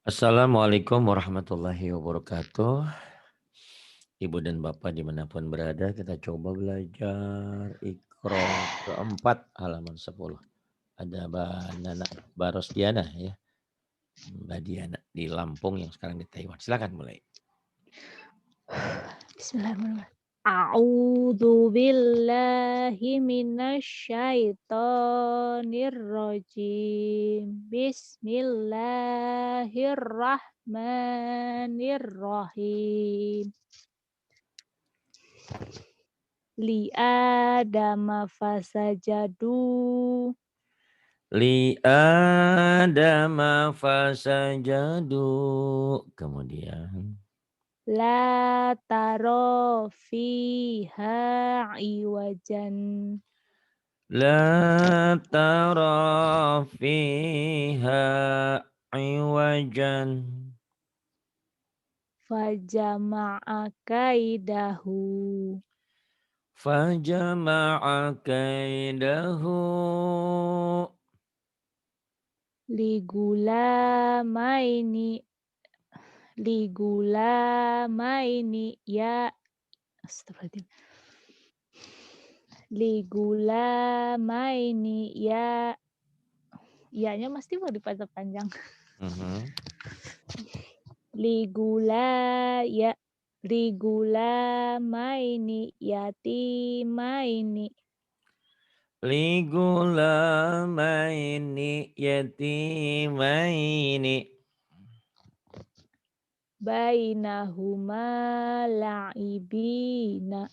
Assalamualaikum warahmatullahi wabarakatuh. Ibu dan Bapak dimanapun berada, kita coba belajar Iqra keempat halaman 10. Ada Mbak Nana Barosdiana ya, Mbak Diana di Lampung yang sekarang di Taiwan. Silakan mulai. Bismillahirrahmanirrahim. A'udzu billahi minasyaitonir rajim. Bismillahirrahmanirrahim. Li adama fasajadu. Li adama fasajadu. Kemudian La taro fiha iwajan. la tara fiha iwajan. Fajama'a kaidahu. Fajama'a kaidahu. Ligulamaini ya astagfirullahaladzim. Ligulamaini ya nya mesti mau dipanjang panjang. Ligulamaini yatimaini Ligulamaini yatimaini. bainahuma la'ibina.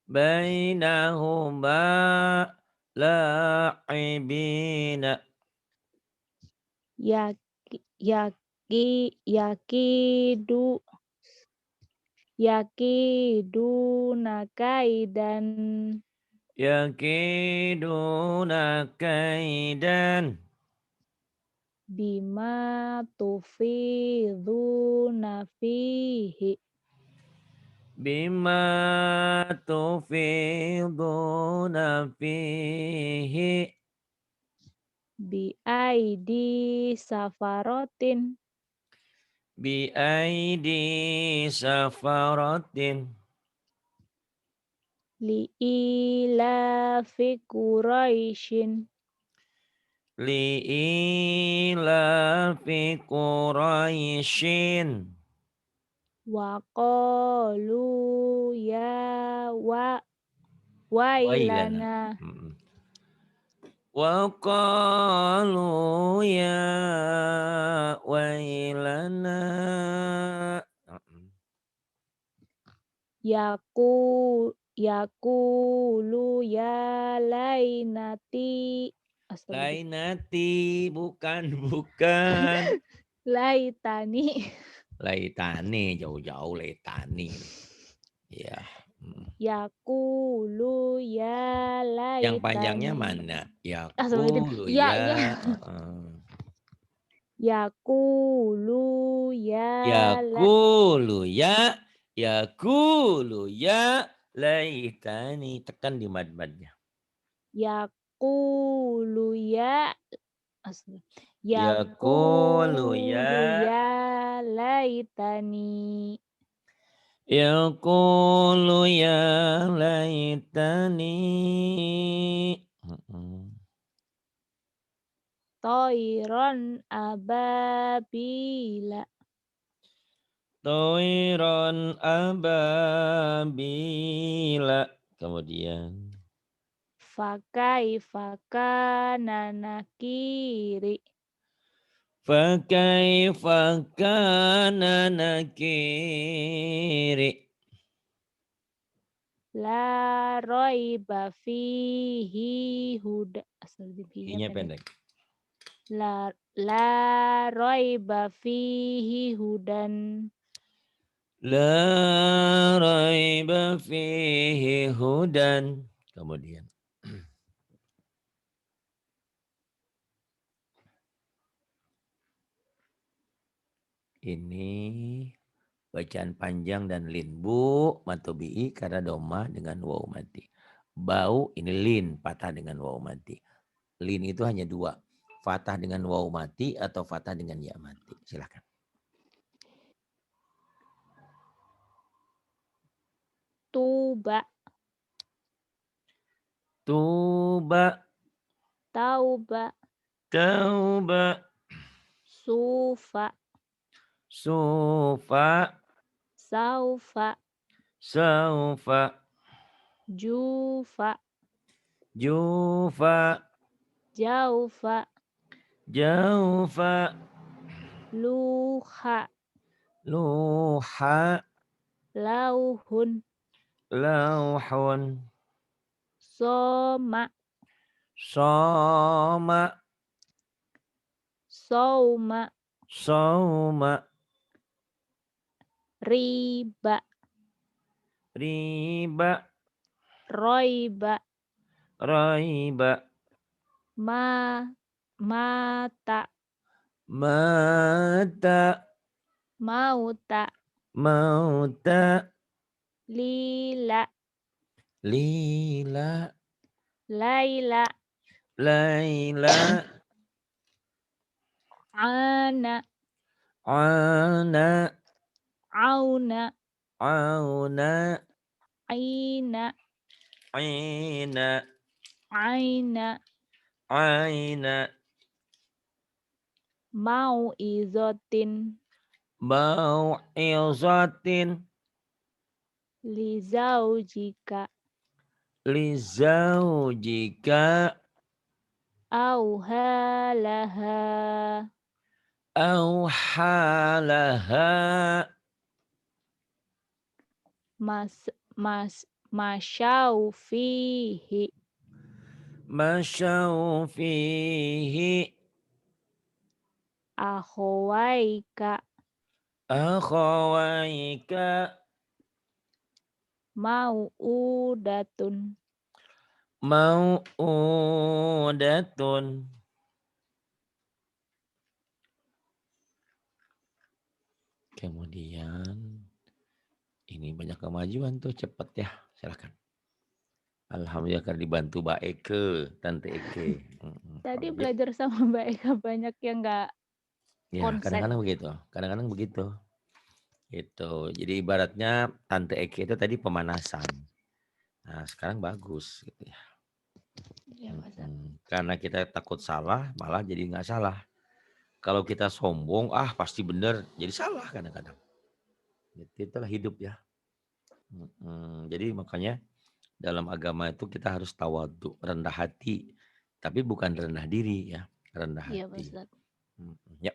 Bainahuma la'ibina. Yakiduna kaidan. Yakiduna kaidan. Bima tufiduna fihi. Bima tufiduna fihi. Biaidi safarotin. Biaidi safaratin. Li'ilafi Quraisyin. Li'ilafi Quraisyin. Wa qalu ya Wailana. wailana. Wa qalu ya wailana. Yakulu ya lainati. Astagfirullah. Lainati bukan. Laitani. Laitani jauh-jauh laitani. Ya. Yakulu ya laitani. Yang panjangnya mana? Yakulu Ya. Yakulu ya. Yakulu ya. Yakulu ya. Laitani. Tekan di mad-madnya. Yakulu ya. Yakulu ya. Laitani. Yaqulu ya laitani. Toiron ababila. Toiron ababila. Kemudian. Fakai fakana nakiri. Fakaifa kana nakiri. La roiba fihi huda. Hinya pendek. La roiba fihi hudan. La raiba fihi hudan. Kemudian. Ini bacaan panjang dan lin. Bu, matobi'i karena doma dengan waw mati. Bau ini lin, patah dengan waw mati. Lin itu hanya dua. Fatah dengan waw mati atau fatah dengan ya mati. Silakan. tuba, tuba, tauba, tauba, sufa, sufa, saufa, saufa, jufa, jufa, jaufa, jaufa, luha, luha, lauhun, lauhun, soma, soma, sauma, soma, riba, riba, roiba, raiba, ma, mata, mata, mauta, mauta, lila, lila, laila, laila, ana, ana, auna, auna, aina, aina, aina, aina, mau'izotin, mau'izatin, lizaujika, lizaujika, auhalaha, auhalaha, masyau fihi, masyau fihi, akhawaika, akhawaika, mau'udatun, mau'udatun. Kemudian ini banyak kemajuan tuh, cepet ya, silakan. Alhamdulillah kan dibantu Mbak Eke, Tante Eke. Tadi Ya, belajar sama Mbak Eka banyak yang nggak ya konsen. kadang-kadang begitu, kadang-kadang begitu. Gitu. Jadi ibaratnya Tante Eke itu tadi pemanasan. Nah sekarang bagus gitu ya. Iya, Mas. Karena kita takut salah, malah jadi nggak salah. Kalau kita sombong, pasti benar, jadi salah kadang-kadang. Gitu, itulah hidup ya. Jadi makanya dalam agama itu kita harus tawadhu, rendah hati. Tapi bukan rendah diri ya, rendah Iya, hati. Ustaz. Ya.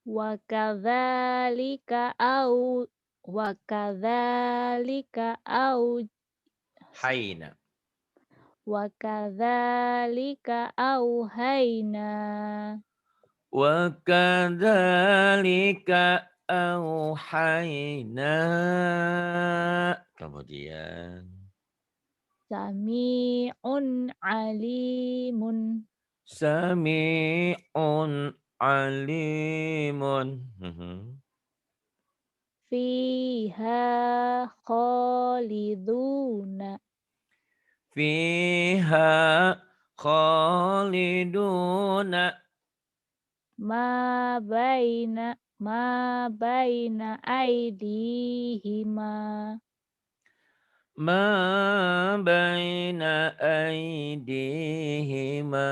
Wa kadzalika au Haina. wa kadzalika auhayna Wa kadzalika auhayna. Kemudian sami'un alimun Sami'un alimun. fiha khaliduna Fiha khaliduna. ma baina aidihima Ma baina aydihima.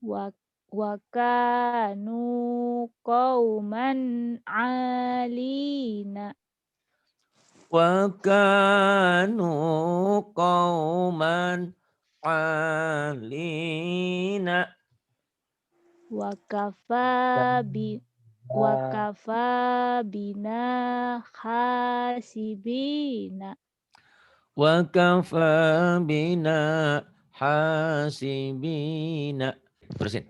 wa wa kanu qauman alina Wa kanu qauman alina. wa kafa bina hasibina Wa kafa bina hasibina. Terusin.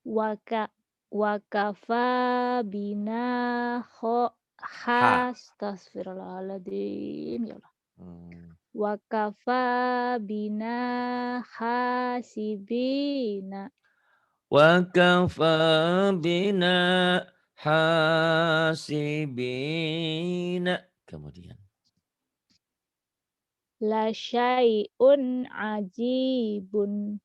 wa ka wa kafa bina Ha. astagfirullahaladzim ya Allah Hmm. wa kafa bina hasibina Wa kafa bina hasibina. Kemudian. la syai'un ajibun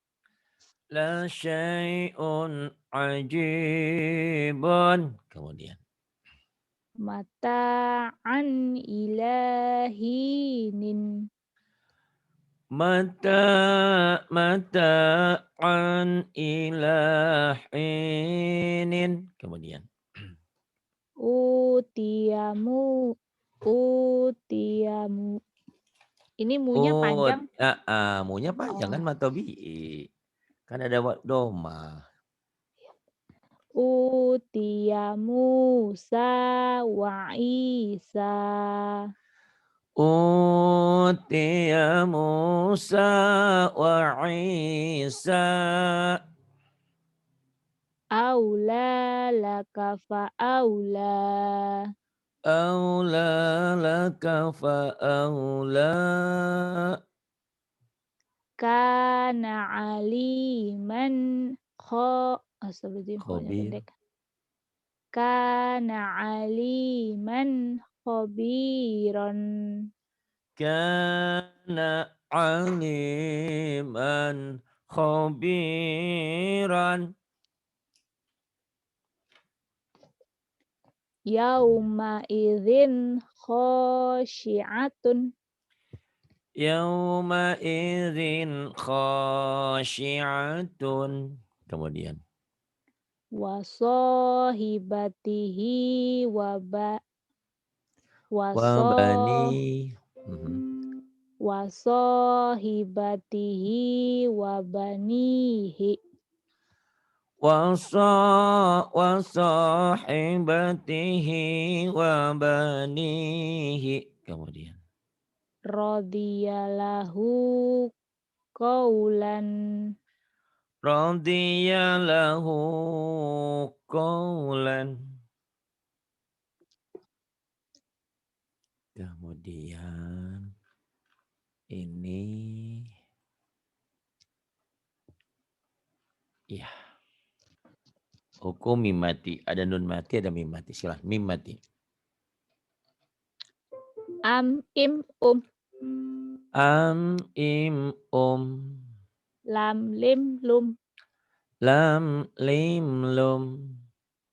La syai'un ajibun. Kemudian. Mata'an ilahinin. Mata'an ila hinin. Kemudian. Utiyamu. Utiyamu. Ini munya panjang. Munya panjang kan Oh. matobi'i. Kan ada doma. Utiya Musa wa Isa. Utiya Musa wa Isa. Aula laka fa aula. Aula laka fa aula. Kana aliman astagfirullahaladzim, pokoknya Khobir. pendek. Kana aliman khobiron. Kana aliman khobiran. Yauma idzin khosyi'atun. Yauma idzin khasyi'atun. Kemudian. Wa sahibatihi wa Wabani. wa sahibatihi wa banihi. Wa sahibatihi wa banihi. Kemudian. Radhiyalahu qawlan. Radiyalahu qawlan. Kemudian ini ya. Hukum mim mati, ada nun mati, ada mim mati. Silakan mim mati. Am im Am im lam lim lum. lam lim lum.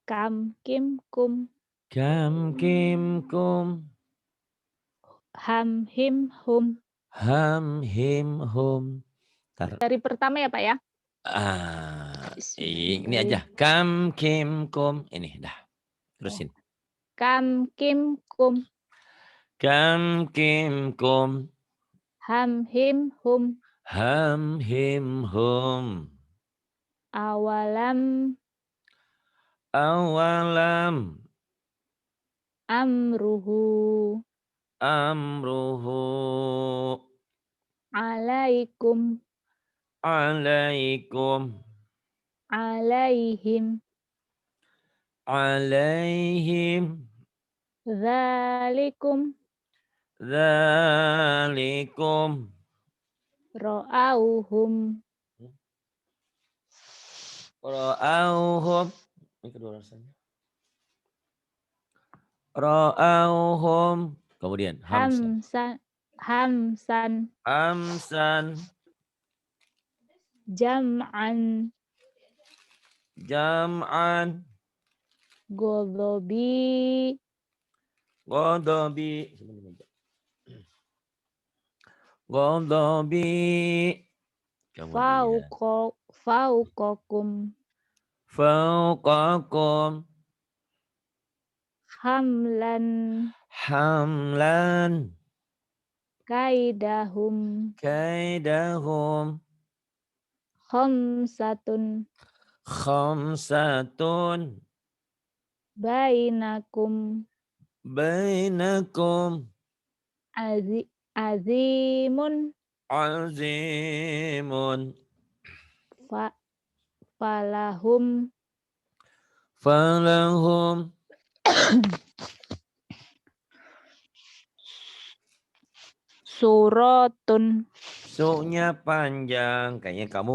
Kam kim kum. Kam kim kum. Ham him hum. Ham him hum. Dari pertama ya Pak ya. Ini aja. Kam kim kum. Ini dah. Terusin. Kam kim kum. Kam kim kum. Ham him hum. Ham him hum. Awalam Awalam. amruhu. Amruhu. Alaikum. Alaikum. Alaihim. Alaihim. Zalikum. Zalikum. Ra'auhum. Ra'auhum. Ini kedua rasanya. Ra'auhum. Kemudian hamsan. Hamsan. Amsan. Jam'an. Jam'an. Godobi. Godobi. Godobi. Kemudian. Fauqakum. Fauqakum. Hamlan. Hamlan. Kaidahum. Kaidahum. Khamsatun. Khamsatun. Bainakum. Bainakum. Azimun. Azimun. Falahum. Falahum. Suratun. Su-nya panjang. Kayaknya kamu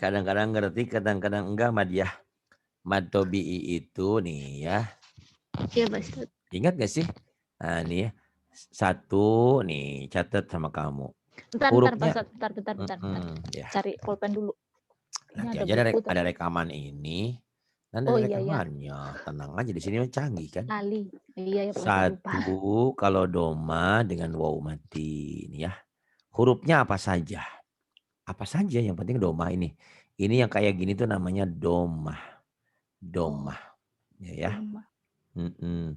kadang-kadang ngerti, kadang-kadang enggak, Madiah. Matobi'i itu nih ya. Iya Pak Ustadz. Ingat gak sih? Nah nih ya. Satu nih catat sama kamu. Bentar, Hurufnya. bentar. Ya. Cari pulpen dulu. Ini Nanti ada aja buku ada rekaman ini. Kan Oh ada iya ya, rekamannya, tenang aja di sini mah canggih kan. lali. Iya ya Pak Ustadz lupa. Satu kalau doma dengan waw mati ini ya. Hurufnya apa saja? Apa saja yang penting doma ini. Ini yang kayak gini tuh namanya domah. Oh, Domah. Ya. doma. Mm-mm.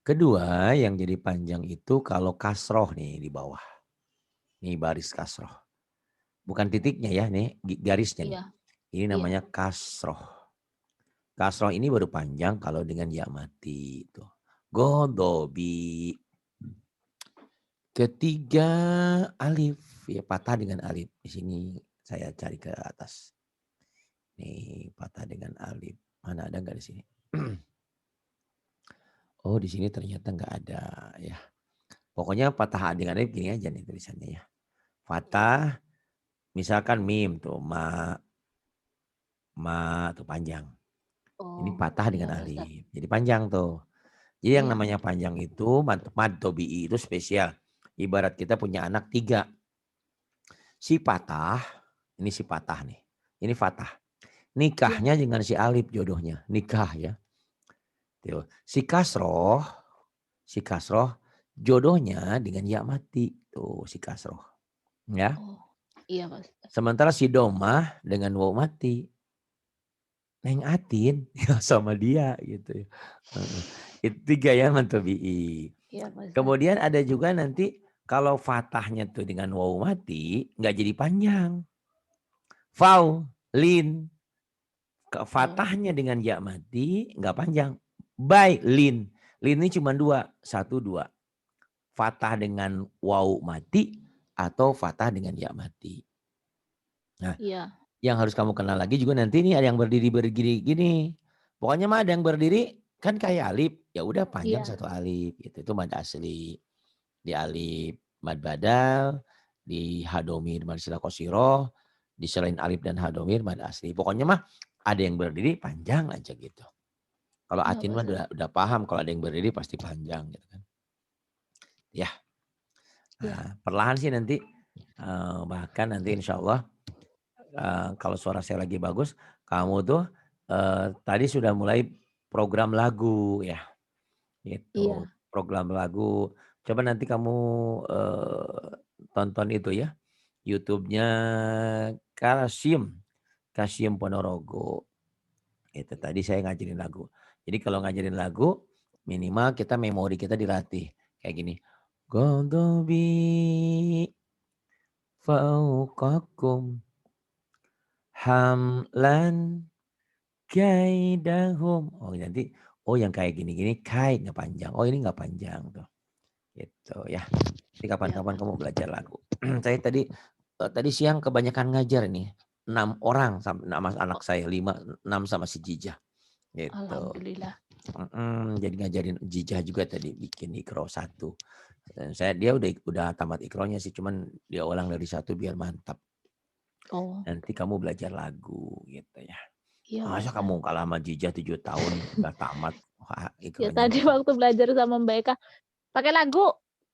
Kedua yang jadi panjang itu kalau kasroh nih di bawah. Nih baris kasroh. Bukan titiknya ya nih garisnya nih. Iya, Ini iya. namanya kasroh. Kasroh ini baru panjang kalau dengan ya mati. Itu. Godobi. Ketiga alif. Ya patah dengan alif. Di sini saya cari ke atas. Nih patah dengan alif. Mana ada nggak di sini? Oh di sini ternyata nggak ada ya. Pokoknya patah dengan alif gini aja nih tulisannya ya. Fatah, misalkan mim tuh ma tuh panjang. Ini Oh, patah iya dengan Pak Ustadz. alif. Jadi panjang tuh. Jadi yang Iya. namanya panjang itu mad tobi'i itu spesial. Ibarat kita punya anak 3. Si patah, ini si patah nih. Ini fatah. Iya. Nikahnya dengan si alif jodohnya. Nikah ya. Tuh. Si kasroh jodohnya dengan ya mati. Tuh si kasroh. Ya. Oh, iya Pak Ustadz. Sementara si domah dengan waw mati. Neng Atin ya sama dia gitu ya. Heeh. Itu 3 ya mantobi'i. Iya Pak Ustadz. Kemudian ada juga nanti kalau fatahnya tuh dengan waw mati nggak jadi panjang. Fau, lin. Oh, Fatahnya dengan ya mati nggak panjang. By lin. Lin ini cuma 2, 1 2. Fatah dengan waw mati atau fatah dengan ya mati. Nah, iya. yang harus kamu kenal lagi juga nanti ini ada yang berdiri gini. Pokoknya mah ada yang berdiri kan kayak alif, ya udah panjang Iya. satu alif gitu. Itu mad asli. Di alif mad badal, di hadomir mad sila kosiroh, di selain alif dan hadomir mad asli. Pokoknya mah ada yang berdiri panjang aja gitu. Kalau Iya atin Pak mah Ustadz. udah paham kalau ada yang berdiri pasti panjang gitu kan. Ya, Iya. perlahan sih nanti bahkan nanti insya Allah kalau suara saya lagi bagus, kamu tuh tadi sudah mulai program lagu ya, gitu. Iya. Program lagu. Coba nanti kamu tonton itu ya, YouTube-nya Kasim Ponorogo. Itu tadi saya ngajarin lagu. Jadi kalau ngajarin lagu, minimal kita memori kita dilatih kayak gini. Godobi fauqakum hamlan kaidahum. Oh nanti, oh yang kayak gini-gini kaid nggak panjang. Oh ini nggak panjang tuh. Gitu ya. Jadi Iya kapan-kapan Pak. kamu belajar lagu. Saya tadi siang kebanyakan ngajar nih. 6 orang sama nama anak Oh, saya, 5, 6 sama si Jijah. Gitu. alhamdulillah. Jadi ngajarin Jijah juga tadi bikin ikro 1. Dan dia udah tamat ikronya sih, cuman dia ulang dari 1 biar mantap. Oh, Nanti kamu belajar lagu gitu ya. iya Pak Masa Ustadz. kamu kalah sama Jijah 7 tahun udah tamat. Wah, Ya ikronya tadi belum. waktu belajar sama Mbak Eka, pakai lagu,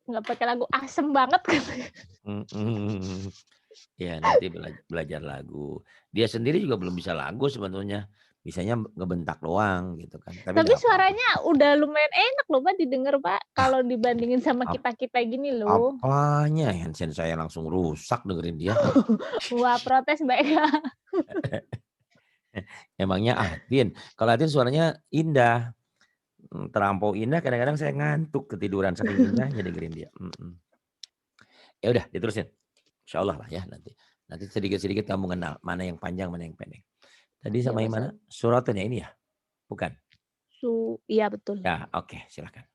nggak pakai lagu asem banget katanya. Mm-mm. Ya nanti belajar lagu. Dia sendiri juga belum bisa lagu sebetulnya. Bisanya ngebentak doang gitu kan. Tapi Tapi nggak apa-apa. suaranya udah lumayan enak loh Pak didengar Pak, Ah, kalau dibandingin sama ap- kita-kita gini loh. apanya handphone saya langsung rusak dengerin dia. Wah, protes Mbak Eka. Emangnya Atin. Kalau Atin suaranya indah. Terlampau indah kadang-kadang saya ngantuk ketiduran saking indahnya dengerin dia. Ya udah diterusin. Insya Allah lah ya nanti. Nanti sedikit-sedikit kamu kenal mana yang panjang mana yang pendek. Tadi Iya sama Pak yang mana? Ustadz. Suratnya ini ya? Bukan. Iya betul. Ya oke silakan.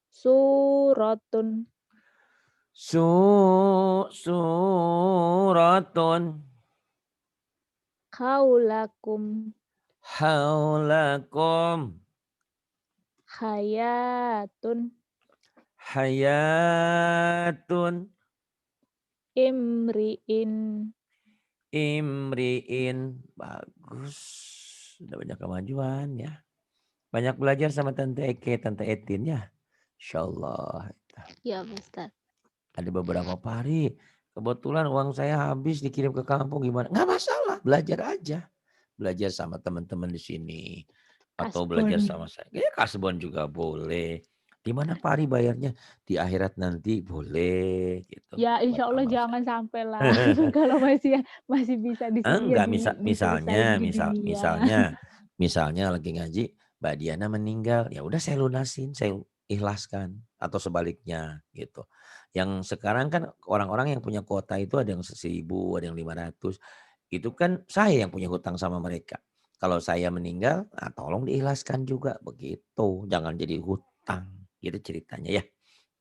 Suratun Suratun haulakum haulakum hayatun hayatun imriin. imriin. Bagus. Sudah banyak kemajuan ya. Banyak belajar sama Tante Eke, Tante Etin ya. Insya Allah. Iya Pak Ustadz. Ada beberapa hari. Kebetulan uang saya habis dikirim ke kampung gimana. Nggak masalah. Belajar aja. belajar sama teman-teman di sini atau belajar Kasbon. sama saya. Ya kasbon juga boleh. Di mana Pak Ari bayarnya? Di akhirat nanti boleh gitu. Ya insya Buat Allah amal saya. jangan sampai lah. Kalau masih bisa di sini ya Enggak, diselesain di dunia. misalnya lagi ngaji, Mbak Diana meninggal, ya udah saya lunasin, saya ikhlaskan atau sebaliknya gitu. Yang sekarang kan orang-orang yang punya kuota itu ada yang 1.000, ada yang 500. Itu kan saya yang punya hutang sama mereka. Kalau saya meninggal, nah tolong diikhlaskan juga begitu. Jangan jadi hutang. Gitu ceritanya ya.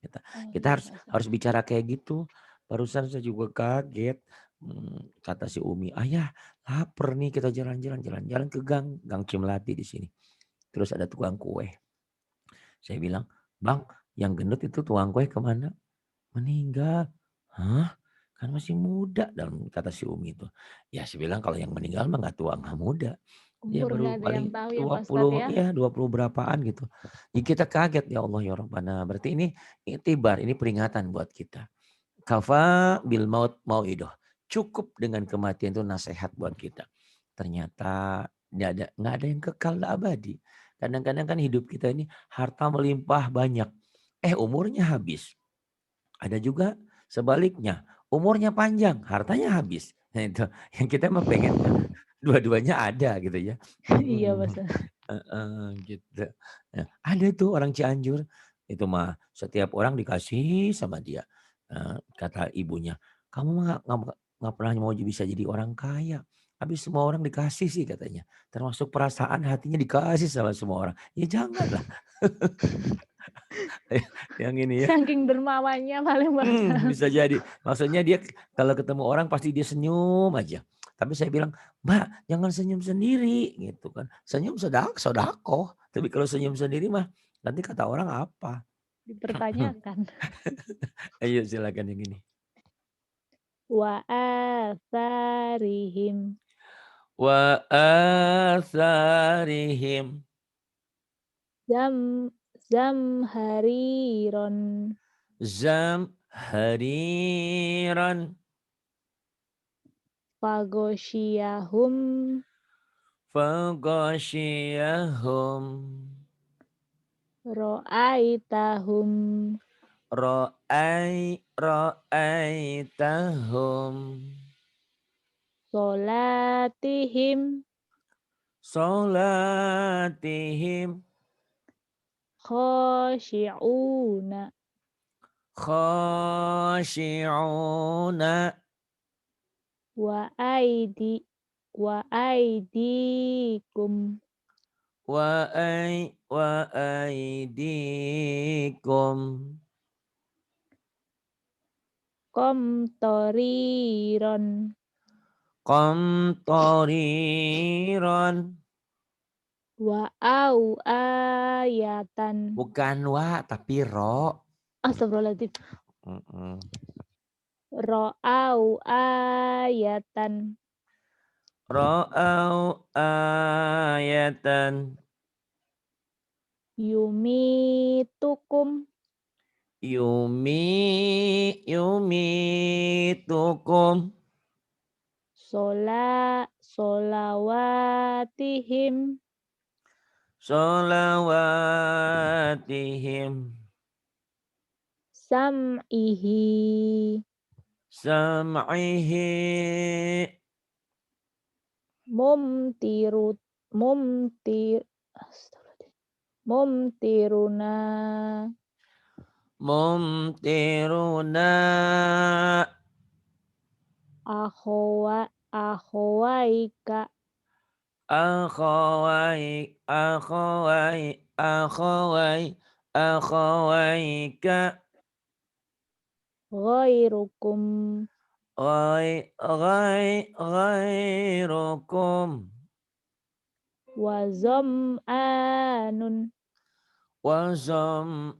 Kita, Oh kita iya harus Mas. harus bicara kayak gitu. Barusan saya juga kaget. Kata si Umi, ayah lapar nih kita jalan-jalan ke gang Cimlati di sini. Terus ada tukang kue. Saya bilang, bang, yang gendut itu tukang kue kemana? Meninggal. Hah? Kan masih muda dalam kata si Umi itu. Ya saya bilang kalau yang meninggal mah nggak tua nggak muda. Dia Umur nggak baru ada yang paling tahu ya dua Pak Ustadz puluh ya. ya 20 berapaan gitu. Ya kita kaget ya Allah ya Rabbana. Berarti ini itibar, ini peringatan buat kita. Kafa bil maut mau'idoh. Cukup dengan kematian itu nasihat buat kita. Ternyata nggak ada yang kekal abadi. Kadang-kadang kan hidup kita ini harta melimpah banyak. Umurnya habis. Ada juga sebaliknya, umurnya panjang, hartanya habis. Nah itu, yang kita mah pengennya dua-duanya ada gitu ya. Iya Mhm, Mas. gitu. Nah, ada tuh orang Cianjur, itu mah setiap orang dikasih sama dia. Kata ibunya, "Kamu mah nggak pernah mau bisa jadi orang kaya. Habis semua orang dikasih sih," katanya. Termasuk perasaan hatinya dikasih sama semua orang. Ya janganlah. Yang ini ya. Saking dermawannya paling Mas. Bisa jadi. Maksudnya dia kalau ketemu orang pasti dia senyum aja. Tapi saya bilang, "Mbak, jangan senyum sendiri," gitu kan. Senyum sodako. Tapi kalau senyum sendiri mah nanti kata orang apa? Dipertanyakan. Ayo silakan yang ini. Wa atharihim Wa asarihim zam zamhariron hariran fagosyahum faghashiyahum ro'aitahum ra'aitahum solatihim Salatihim khosyi'una khashi'una wa aidi wa aidikum wa aidikum qamtariron qamtariran wa au ayatan. bukan wa tapi ro. Astagfirullahaladzim. Mm-mm. Ro'au ayatan Ra'au ayatan yumitukum yumitukum solawatihim sholawatihim sam'ihi sam'ihi mumtirut mumtir astagfirullahaladzim. Mumtiruna mumtiruna akhawaika akhawaika ghairukum ghairukum wa zam'anun wa zam'anun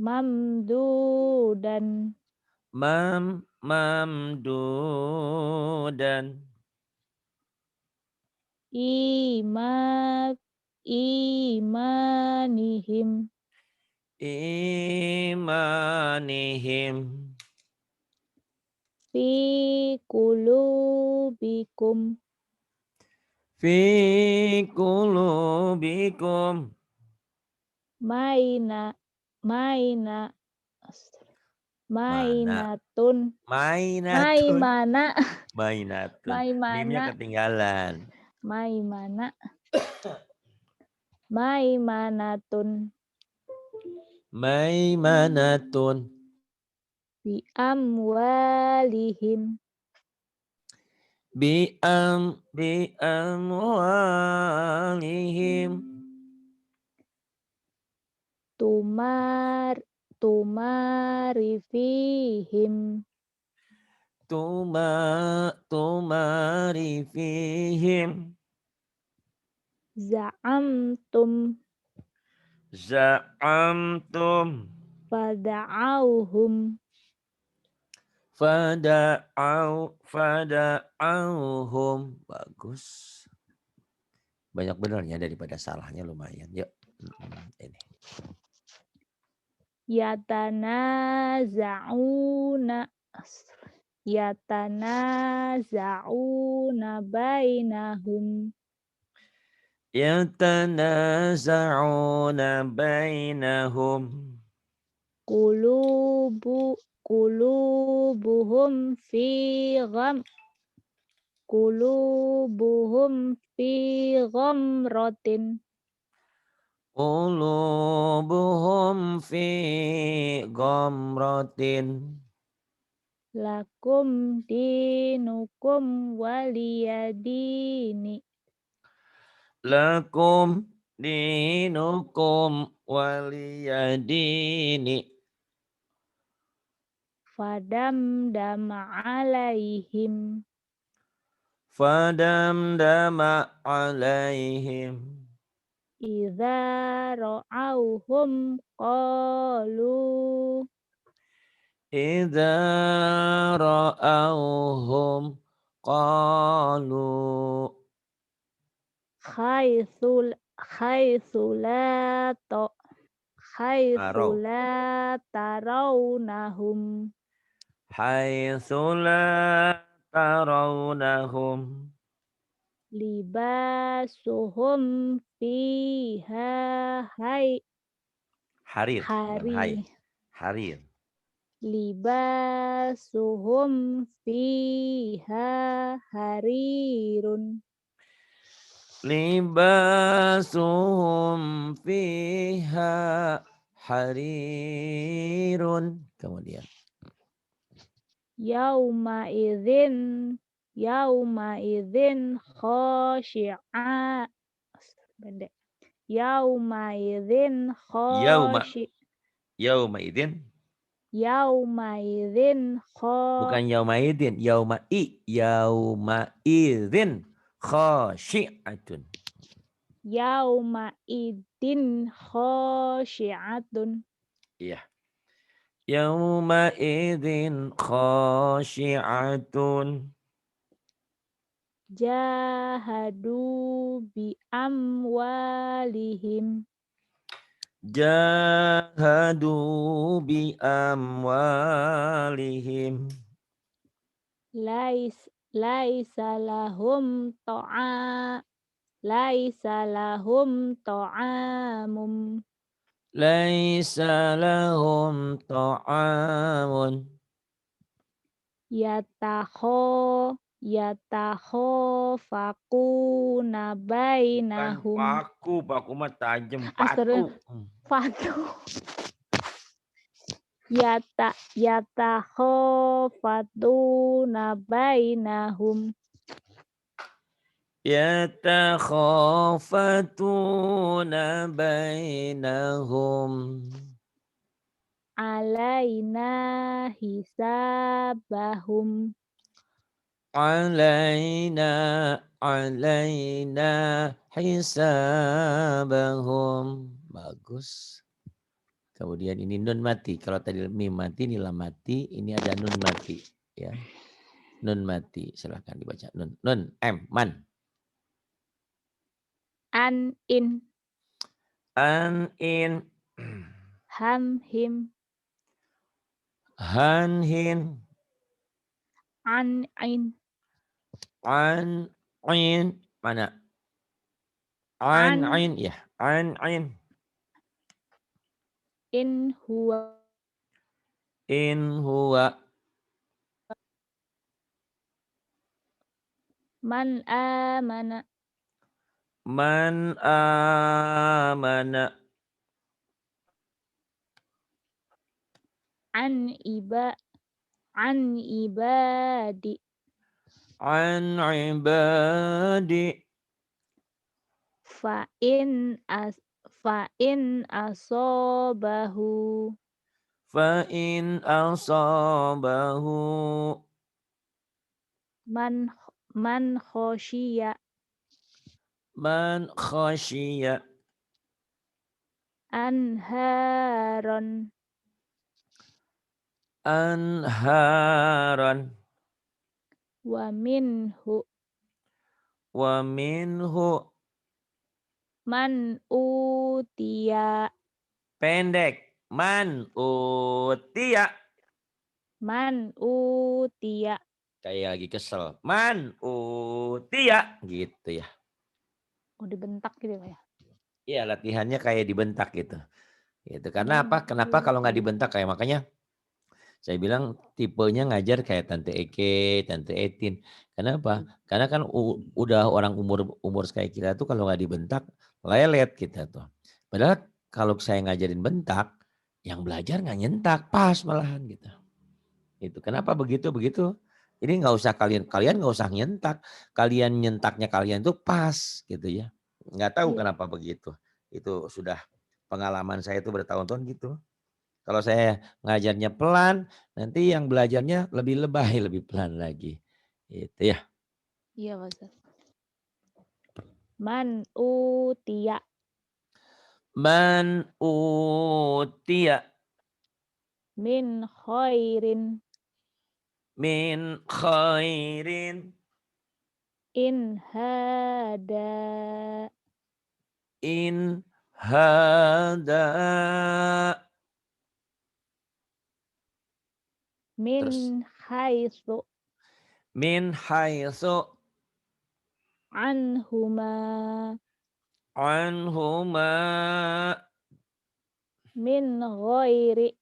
mamdudan mamdudan imak imanihim imanihim fi kulu qulubikum. Fi qulubikum. Maina. Mana? Mainatun. Mainatun. Maimana. Mainatun. Mimnya Maimana. ketinggalan. Maimana. Maimanatun. Maimanatun. Bi amwalihim. Bi amwalihim. Tumarifihim. Tumari fihim. Za'amtum. Za'amtum. Fada'auhum. Fada'auhum. Bagus. Banyak benarnya daripada salahnya lumayan. Yuk. Ini. Yatanaza'una. Yatanaza'una bainahum. Yatanaza'una bainahum. Qulubuhum fi gham. Qulubuhum fi ghamratin. Qulubuhum fi ghamratin. Lakum dinukum waliyadini. Lakum dinukum waliyadini. Fadamdama alaihim. Fadamdama alaihim. Idza ra'auhum qalu. Idza ra'auhum qalu. Haitsul Arau. la tarawnahum. Haitsu la tarawnahum. Libasuhum fiha Harir, bukan hai. hari. Harir. Libasuhum fiha harirun. Libasuhum fiha harirun. Kemudian. Yauma idzin khashi'a. Pendek. Yauma idzin Yauma. khashi. Yauma idin. Yauma idzin Bukan yauma idin. Yauma idin. Khashi'atun. Yauma idzin khashi'atun. Iya. Yauma idin khashi'atun. Jahadu bi amwalihim. Jahadu bi amwalihim. Laisa lahum ta'amum. Laisa lahum ta'amun. Yatakhafaquna Bukan bainahum. paku mah tajam. Astagfirullah. Patu. Yatakhafatuna bainahum. Yatakhafatuna bainahum. Alaina hisabahum. Alaina hisabahum. Bagus. Kemudian ini nun mati. Kalau tadi mim mati, ini lam mati. Ini ada nun mati. Ya. Nun mati. Silahkan dibaca. Nun. Man. An in. An in. Ham him. Han hin. An in. An, ain, mana? An, An ain, ya. An, ain. in huwa In huwa man amana man amana an iba an ibadi an ibadi fa in as fa in asobahu fa in asabahu man man khoshiya man khasyiya anharon anharan wa minhu wa minhu man utiya pendek man utiya man utiya kayak lagi kesel man utiya gitu ya. oh dibentak gitu ya. Iya latihannya kayak dibentak gitu. Gitu. Karena Man apa? Kenapa kalau nggak utiya dibentak kayak makanya saya bilang tipenya ngajar kayak Tante Eke, Tante Etin. Kenapa? Karena kan udah orang umur umur kayak kita tuh kalau nggak dibentak lelet kita tuh. Padahal kalau saya ngajarin bentak, yang belajar nggak nyentak, pas malahan gitu. Itu kenapa begitu begitu? Jadi nggak usah kalian nggak usah nyentak, kalian nyentaknya kalian tuh pas gitu ya. Nggak tahu iya kenapa begitu. Itu sudah pengalaman saya itu bertahun-tahun gitu. Kalau saya ngajarnya pelan, nanti yang belajarnya lebih lebay, lebih pelan lagi. Itu ya. iya Pak Ustaz. Man utiya Man utiya min khairin min khairin in hada in hada. Terus min haitsu min haitsu anhuma anhuma min ghairi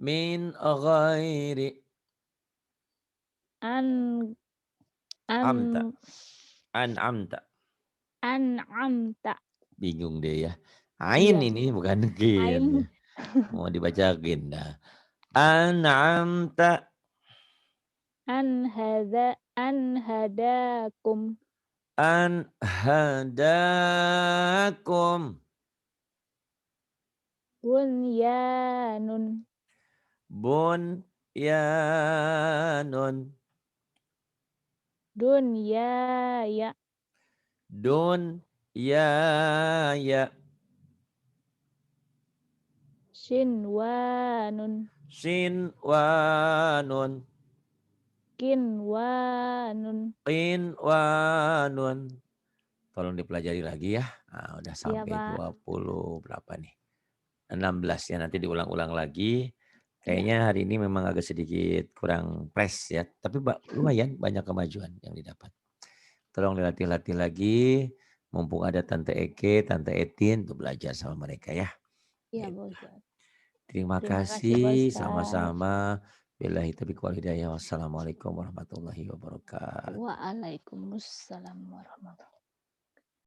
min ghairi an an amta amta. an'amta Bingung deh ya. Ain iya ini bukan gin ain ya. Mau dibaca gin dah. An'amta an hadakum an hadakum bunyanun bunyanun dunyaya dun ya sinwanun sinwanun kinwanun qinwanun. Tolong dipelajari lagi ya. Nah, udah iya sampai Pak 20 berapa nih? 16 ya, nanti diulang-ulang lagi. iya Kayaknya hari ini memang agak sedikit kurang fresh ya, tapi lumayan banyak kemajuan yang didapat. Tolong dilatih-latih lagi, mumpung ada Tante Eke, Tante Etin untuk belajar sama mereka ya. iya Pak Gitu. Ustaz Terima terima kasih Pak kasih, Ustaz sama-sama. Billahi taufiq wal hidayah. Wassalamualaikum warahmatullahi wabarakatuh. waalaikumsalam warahmatullahi